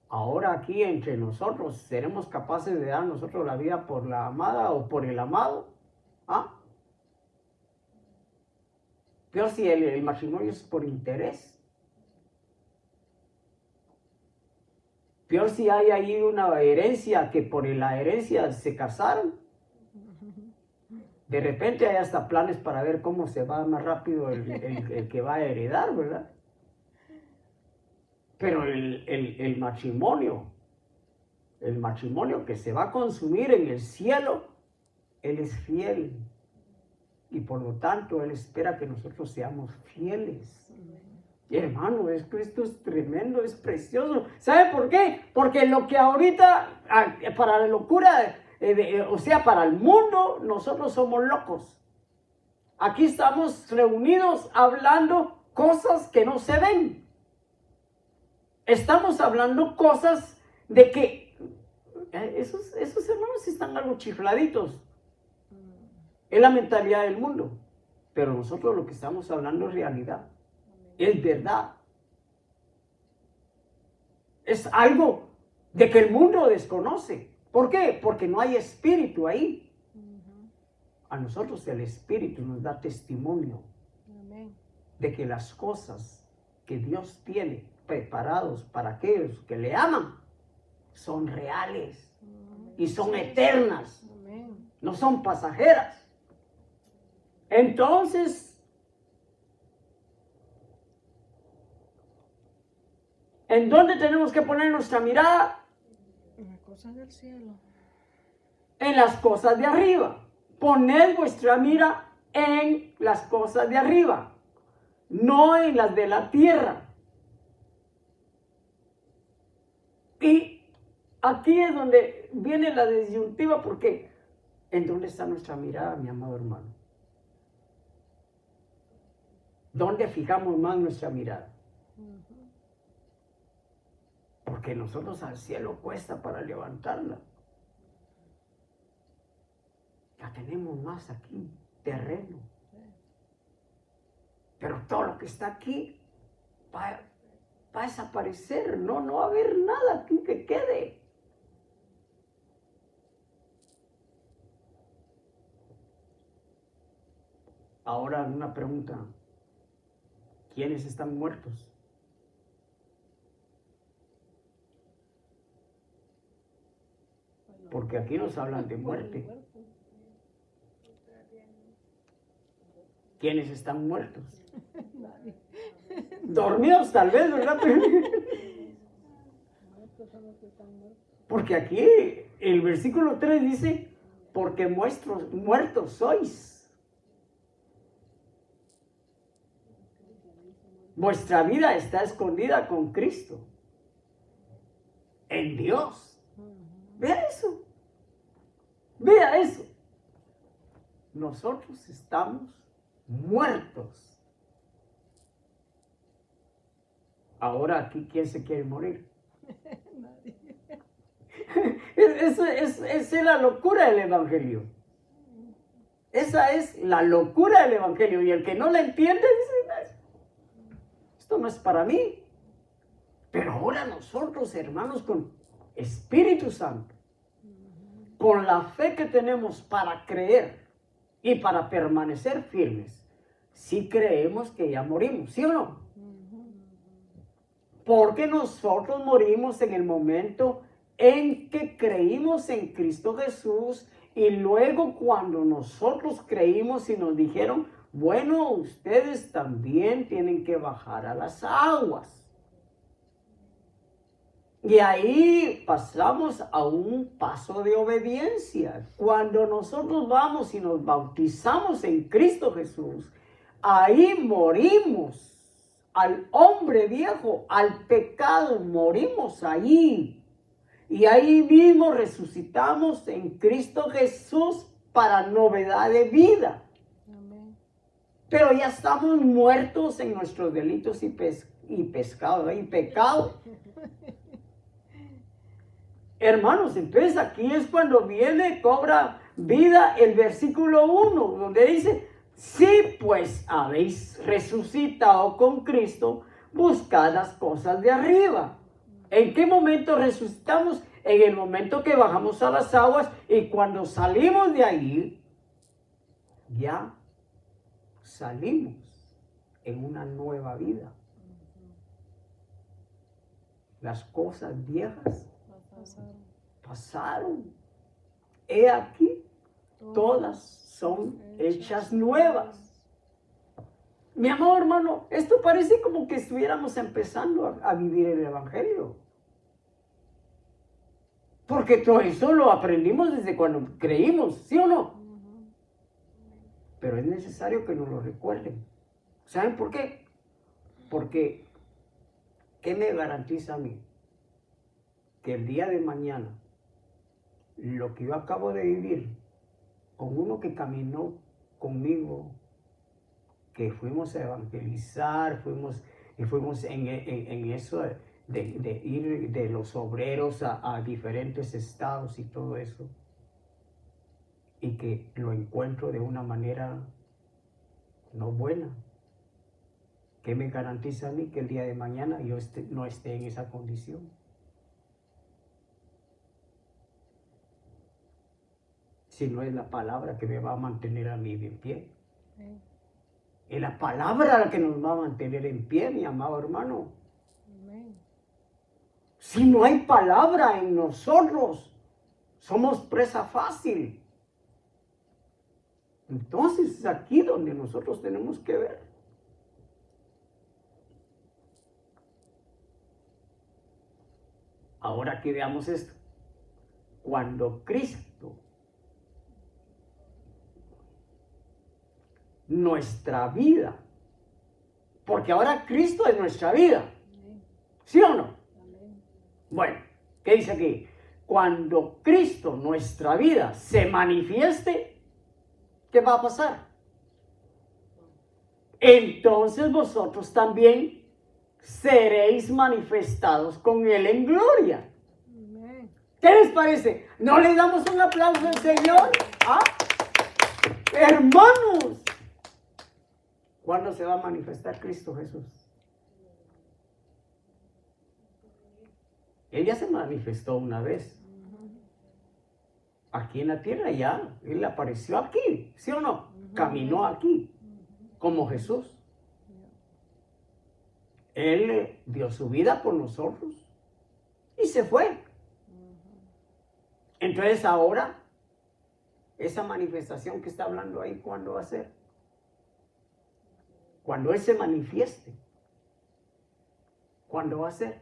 Ahora aquí entre nosotros, ¿seremos capaces de dar nosotros la vida por la amada o por el amado? ¿Ah? Peor si el matrimonio es por interés. Peor si hay ahí una herencia que por la herencia se casaron. De repente hay hasta planes para ver cómo se va más rápido el que va a heredar, ¿verdad? Pero el matrimonio que se va a consumir en el cielo, Él es fiel. Y por lo tanto, Él espera que nosotros seamos fieles. Y hermano, esto es tremendo, es precioso. ¿Sabe por qué? Porque lo que ahorita, para la locura, o sea, para el mundo, nosotros somos locos. Aquí estamos reunidos hablando cosas que no se ven. Estamos hablando cosas de que esos hermanos están algo chifladitos. Es la mentalidad del mundo. Pero nosotros lo que estamos hablando es realidad. Es verdad. Es algo de que el mundo desconoce. ¿Por qué? Porque no hay espíritu ahí. A nosotros el espíritu nos da testimonio de que las cosas que Dios tiene preparados para aquellos que le aman son reales y son eternas. No son pasajeras. Entonces, ¿en dónde tenemos que poner nuestra mirada? En las cosas del cielo. En las cosas de arriba. Poned vuestra mira en las cosas de arriba, no en las de la tierra. Y aquí es donde viene la disyuntiva, porque ¿en dónde está nuestra mirada, mi amado hermano? ¿Dónde fijamos más nuestra mirada? Porque nosotros al cielo cuesta para levantarla. La tenemos más aquí, terreno. Pero todo lo que está aquí va a desaparecer. No va a haber nada aquí que quede. Ahora una pregunta. ¿Quiénes están muertos? Porque aquí nos hablan de muerte. ¿Quiénes están muertos? Dormidos tal vez, ¿verdad? Porque aquí el versículo 3 dice, porque muertos sois. Vuestra vida está escondida con Cristo. En Dios. Vea eso. Vea eso. Nosotros estamos muertos. Ahora aquí, ¿quién se quiere morir? Nadie. Esa es la locura del Evangelio. Esa es la locura del Evangelio. Y el que no la entiende dice, esto no es para mí. Pero ahora nosotros, hermanos, con Espíritu Santo, con la fe que tenemos para creer y para permanecer firmes, sí creemos que ya morimos, ¿sí o no? Porque nosotros morimos en el momento en que creímos en Cristo Jesús, y luego cuando nosotros creímos y nos dijeron, bueno, ustedes también tienen que bajar a las aguas. Y ahí pasamos a un paso de obediencia. Cuando nosotros vamos y nos bautizamos en Cristo Jesús, ahí morimos al hombre viejo, al pecado, morimos ahí. Y ahí mismo resucitamos en Cristo Jesús para novedad de vida. Amén. Pero ya estamos muertos en nuestros delitos y pecados. Hermanos, entonces aquí es cuando cobra vida el versículo 1, donde dice, si pues habéis resucitado con Cristo, buscad las cosas de arriba. ¿En qué momento resucitamos? En el momento que bajamos a las aguas, y cuando salimos de ahí, ya salimos en una nueva vida. Las cosas viejas pasaron. He aquí, todas son hechas nuevas. Mi amor, hermano, esto parece como que estuviéramos empezando a vivir el Evangelio. Porque todo eso lo aprendimos desde cuando creímos, ¿sí o no? Pero es necesario que nos lo recuerden. ¿Saben por qué? Porque, ¿qué me garantiza a mí? Que el día de mañana, lo que yo acabo de vivir, con uno que caminó conmigo, que fuimos a evangelizar, fuimos en eso de ir de los obreros a diferentes estados y todo eso, y que lo encuentro de una manera no buena. ¿Qué me garantiza a mí que el día de mañana yo no esté en esa condición? Si no es la palabra que me va a mantener a mí en pie. Es la palabra la que nos va a mantener en pie, mi amado hermano. Si no hay palabra en nosotros, somos presa fácil. Entonces es aquí donde nosotros tenemos que ver. Ahora que veamos esto. Cuando Cristo, nuestra vida, porque ahora Cristo es nuestra vida, ¿sí o no? Bueno, ¿qué dice aquí? Cuando Cristo, nuestra vida, se manifieste, ¿qué va a pasar? Entonces vosotros también seréis manifestados con Él en gloria. ¿Qué les parece? ¿No le damos un aplauso al Señor? ¿Ah? Hermanos, ¿cuándo se va a manifestar Cristo Jesús? Él ya se manifestó una vez. Aquí en la tierra ya. Él apareció aquí, ¿sí o no? Caminó aquí, como Jesús. Él dio su vida por nosotros y se fue. Entonces ahora, esa manifestación que está hablando ahí, ¿cuándo va a ser? Cuando Él se manifieste. ¿Cuándo va a ser?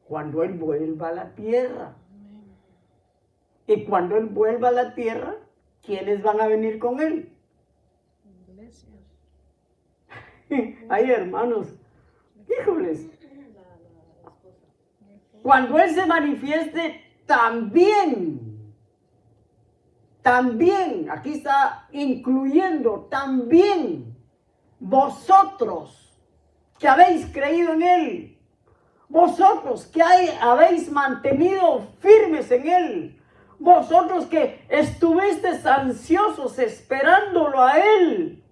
Cuando Él vuelva a la tierra. Y cuando Él vuelva a la tierra, ¿quiénes van a venir con Él? Iglesias. Ay, hermanos, híjoles. Cuando Él se manifieste, también, aquí está incluyendo también vosotros que habéis creído en Él, vosotros que habéis mantenido firmes en Él, vosotros que estuvisteis ansiosos esperándolo a Él,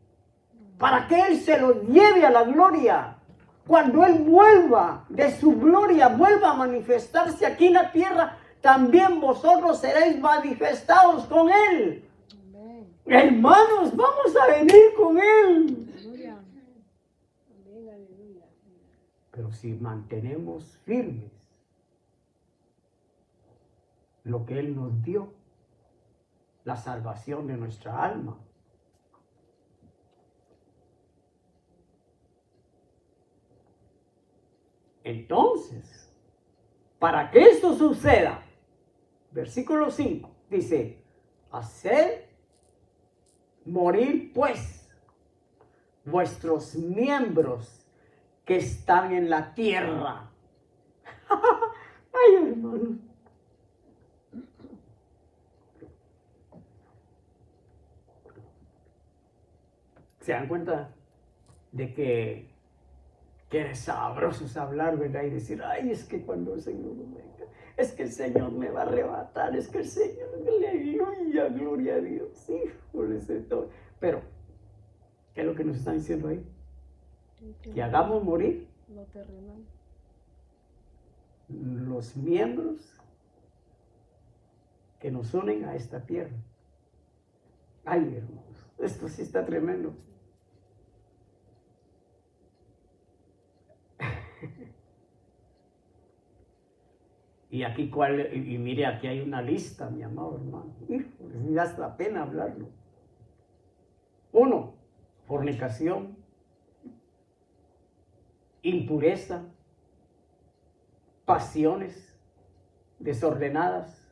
para que Él se lo lleve a la gloria. Cuando Él vuelva de su gloria, vuelva a manifestarse aquí en la tierra, también vosotros seréis manifestados con Él. Amén. Hermanos, vamos a venir con Él. Aleluya. Amén, aleluya. Pero si mantenemos firmes lo que Él nos dio, la salvación de nuestra alma, Entonces, para que esto suceda, versículo 5 dice, haced morir pues vuestros miembros que están en la tierra. Ay, hermano. ¿Se dan cuenta de que es sabroso es hablar, ¿verdad? Y decir, ay, es que cuando el Señor venga, es que el Señor me va a arrebatar, es que el Señor, aleluya, gloria a Dios, híjole, de todo. Pero, ¿qué es lo que nos están diciendo ahí? Que hagamos morir lo terrenal. los miembros que nos unen a esta tierra. Ay, hermanos, esto sí está tremendo. Y aquí y mire, aquí hay una lista, mi amado hermano. Híjole, me da hasta pena hablarlo. 1, fornicación, impureza, pasiones desordenadas,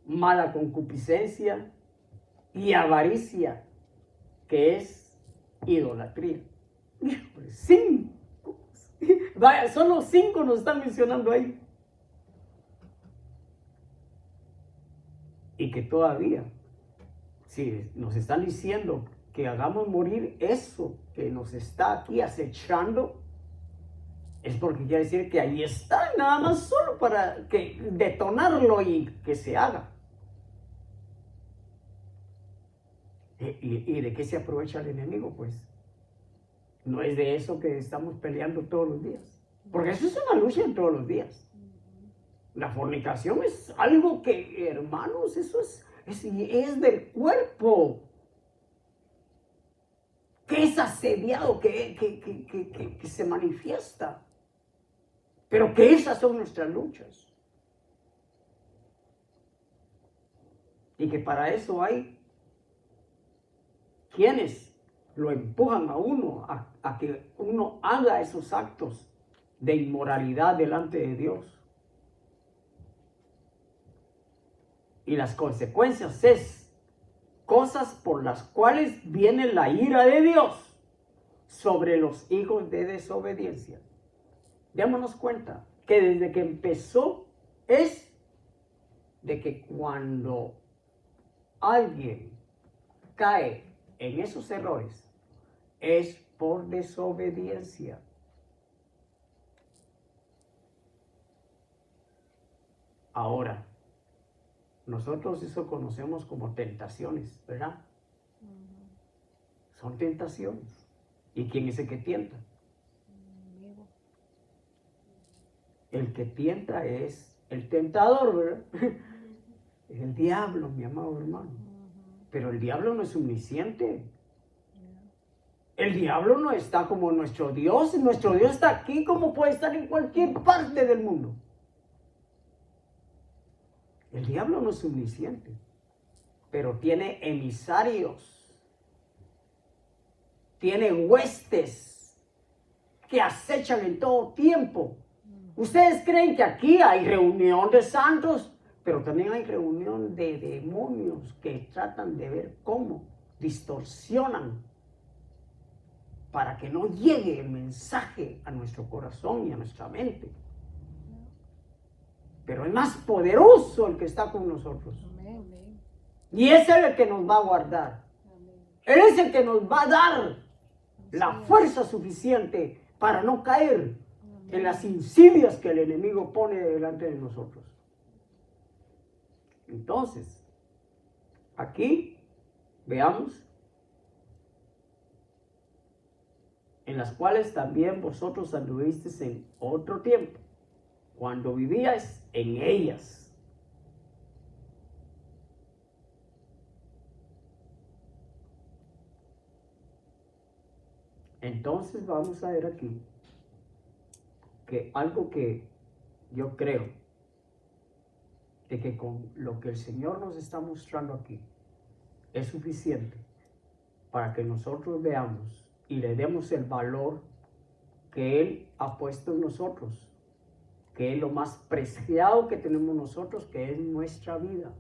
mala concupiscencia y avaricia, que es idolatría. Híjole, 5. Vaya, solo 5 nos están mencionando ahí. Y que todavía, si nos están diciendo que hagamos morir eso que nos está aquí acechando, es porque quiere decir que ahí está, nada más solo para que detonarlo y que se haga. ¿Y de qué se aprovecha el enemigo? Pues no es de eso que estamos peleando todos los días, porque eso es una lucha en todos los días. La fornicación es algo que, hermanos, eso es del cuerpo, que es asediado, que se manifiesta. Pero que esas son nuestras luchas. Y que para eso hay quienes lo empujan a uno a que uno haga esos actos de inmoralidad delante de Dios. Y las consecuencias es cosas por las cuales viene la ira de Dios sobre los hijos de desobediencia. Démonos cuenta que desde que empezó es de que cuando alguien cae en esos errores es por desobediencia. Ahora, nosotros eso conocemos como tentaciones, ¿verdad? Son tentaciones. ¿Y quién es el que tienta? El que tienta es el tentador, ¿verdad? Es el diablo, mi amado hermano. Pero el diablo no es omnisciente. El diablo no está como nuestro Dios. Nuestro Dios está aquí como puede estar en cualquier parte del mundo. El diablo no es omnisciente, pero tiene emisarios, tiene huestes que acechan en todo tiempo. Ustedes creen que aquí hay reunión de santos, pero también hay reunión de demonios que tratan de ver cómo distorsionan para que no llegue el mensaje a nuestro corazón y a nuestra mente. Pero es más poderoso el que está con nosotros. Amén. Y es el que nos va a guardar. Amén. Él es el que nos va a dar la fuerza suficiente para no caer en las insidias que el enemigo pone delante de nosotros. Entonces, aquí veamos en las cuales también vosotros anduvisteis en otro tiempo, cuando vivíais en ellas. Entonces vamos a ver aquí que algo que yo creo de que con lo que el Señor nos está mostrando aquí es suficiente para que nosotros veamos y le demos el valor que Él ha puesto en nosotros, que es lo más preciado que tenemos nosotros, que es nuestra vida.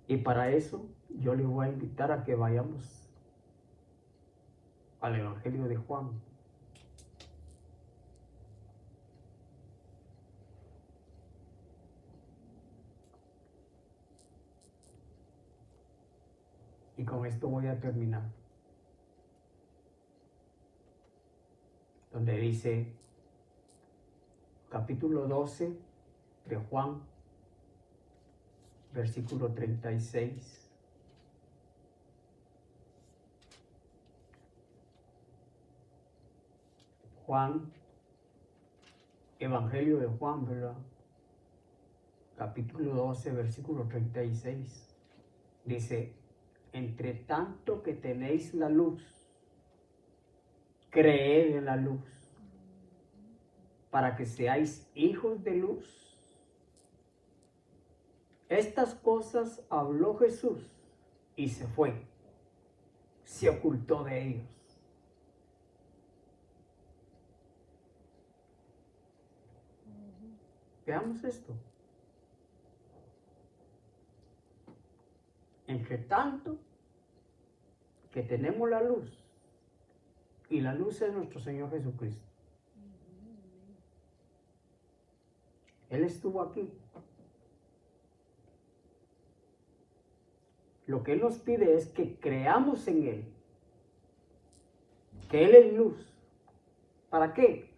Y para eso yo le voy a invitar a que vayamos al Evangelio de Juan. Y con esto voy a terminar. Donde dice, capítulo 12 de Juan, versículo 36. Juan, Evangelio de Juan, ¿verdad? Capítulo 12, versículo 36. Dice, entre tanto que tenéis la luz, creed en la luz, para que seáis hijos de luz. Estas cosas habló Jesús y se fue, se ocultó de ellos. Veamos esto. Entre tanto que tenemos la luz, y la luz es nuestro Señor Jesucristo. Él estuvo aquí. Lo que Él nos pide es que creamos en Él, que Él es luz. ¿Para qué?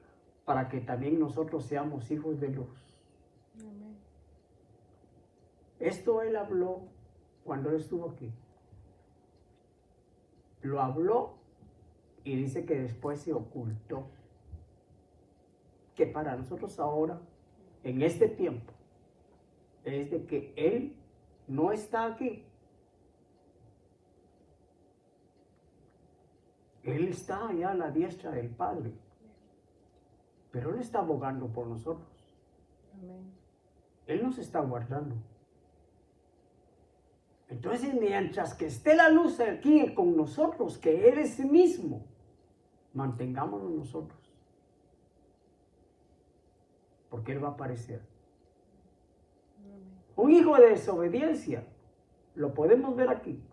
Para que también nosotros seamos hijos de luz. Amén. Esto Él habló cuando Él estuvo aquí. Lo habló y dice que después se ocultó. Que para nosotros ahora, en este tiempo, es de que Él no está aquí. Él está allá a la diestra del Padre. Pero Él está abogando por nosotros. Amén. Él nos está guardando. Entonces, mientras que esté la luz aquí con nosotros, que Él es mismo, mantengámonos nosotros. Porque Él va a aparecer. Amén. Un hijo de desobediencia, lo podemos ver aquí.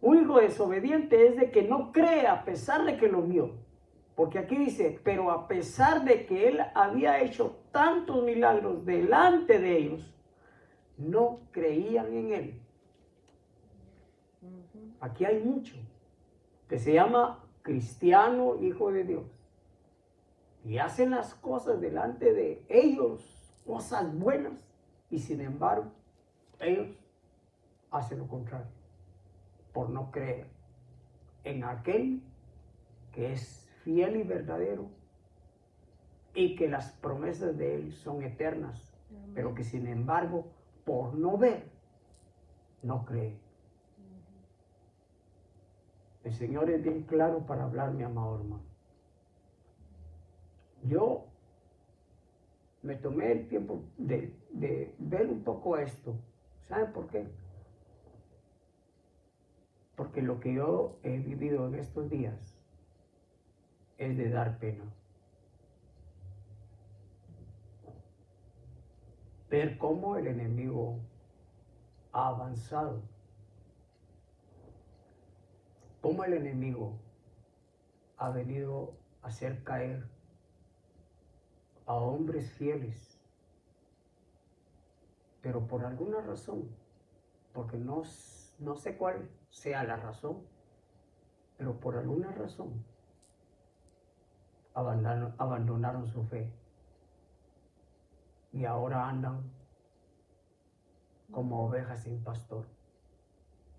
Un hijo desobediente es de que no cree a pesar de que lo vio. Porque aquí dice, pero a pesar de que Él había hecho tantos milagros delante de ellos, no creían en Él. Aquí hay mucho que se llama cristiano, hijo de Dios. Y hacen las cosas delante de ellos, cosas buenas, y sin embargo, ellos hacen lo contrario, por no creer en aquel que es fiel y verdadero, y que las promesas de Él son eternas, pero que sin embargo, por no ver, no cree. El Señor es bien claro para hablar, mi amado hermano. Yo me tomé el tiempo de ver un poco esto. ¿Saben por qué? Porque lo que yo he vivido en estos días es de dar pena. Ver cómo el enemigo ha avanzado. Cómo el enemigo ha venido a hacer caer a hombres fieles. Pero por alguna razón, porque no sé cuál sea la razón, pero por alguna razón abandonaron su fe. Y ahora andan como ovejas sin pastor.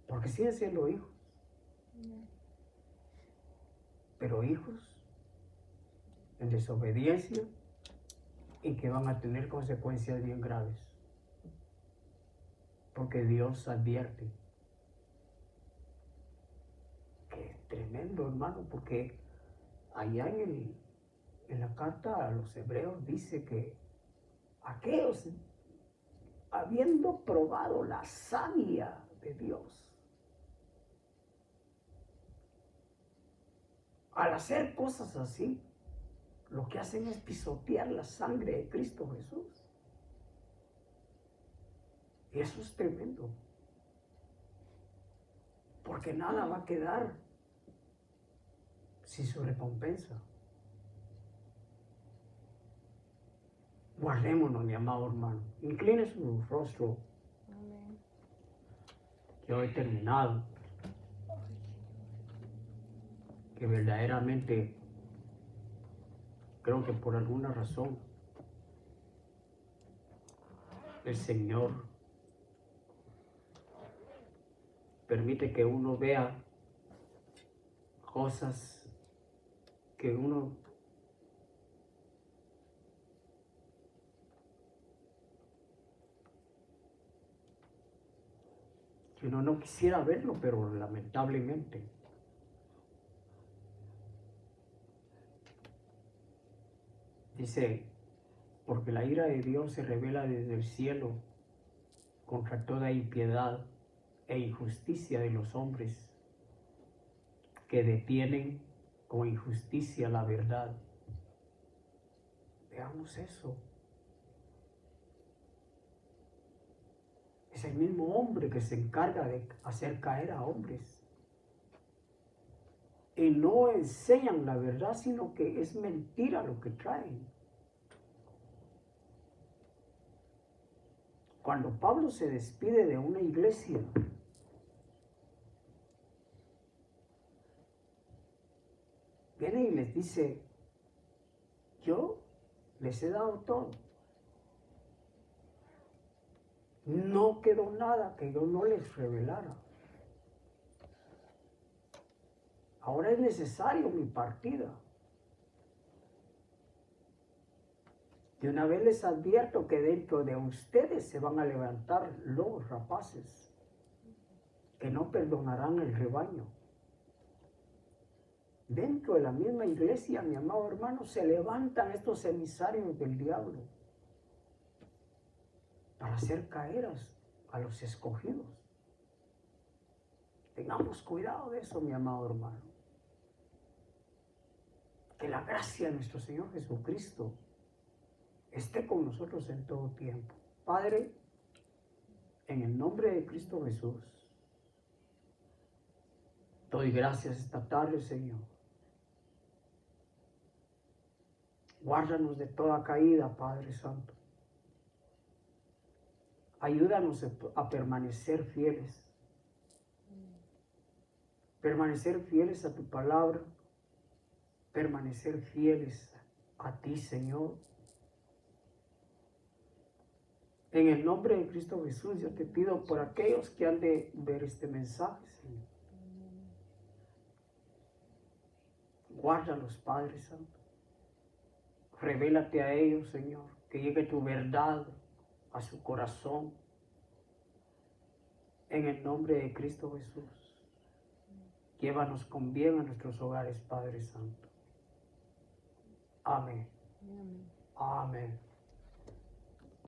Porque siguen siendo hijos. Pero hijos en desobediencia y que van a tener consecuencias bien graves. Porque Dios advierte. Que es tremendo, hermano, porque allá en la carta a los hebreos dice que aquellos habiendo probado la savia de Dios. Al hacer cosas así, lo que hacen es pisotear la sangre de Cristo Jesús. Y eso es tremendo. Porque nada va a quedar sin su recompensa. Guardémonos, mi amado hermano. Incline su rostro. Amén. Yo he terminado. Que verdaderamente creo que por alguna razón el Señor permite que uno vea cosas que uno no quisiera verlo, pero lamentablemente dice, porque la ira de Dios se revela desde el cielo contra toda impiedad e injusticia de los hombres que detienen con injusticia la verdad. Veamos eso. Es el mismo hombre que se encarga de hacer caer a hombres. Y no enseñan la verdad, sino que es mentira lo que traen. Cuando Pablo se despide de una iglesia, viene y les dice, yo les he dado todo. No quedó nada que yo no les revelara. Ahora es necesario mi partida. De una vez les advierto que dentro de ustedes se van a levantar lobos rapaces que no perdonarán el rebaño. Dentro de la misma iglesia, mi amado hermano, se levantan estos emisarios del diablo para hacer caer a los escogidos. Tengamos cuidado de eso, mi amado hermano. Que la gracia de nuestro Señor Jesucristo esté con nosotros en todo tiempo. Padre, en el nombre de Cristo Jesús, doy gracias esta tarde, Señor. Guárdanos de toda caída, Padre Santo. Ayúdanos a permanecer fieles. Permanecer fieles a tu palabra. Permanecer fieles a ti, Señor. En el nombre de Cristo Jesús, yo te pido por aquellos que han de ver este mensaje, Señor. Guárdalos, Padre Santo. Revélate a ellos, Señor. Que llegue tu verdad a su corazón. En el nombre de Cristo Jesús. Llévanos con bien a nuestros hogares, Padre Santo. Amén. Amén. Amén.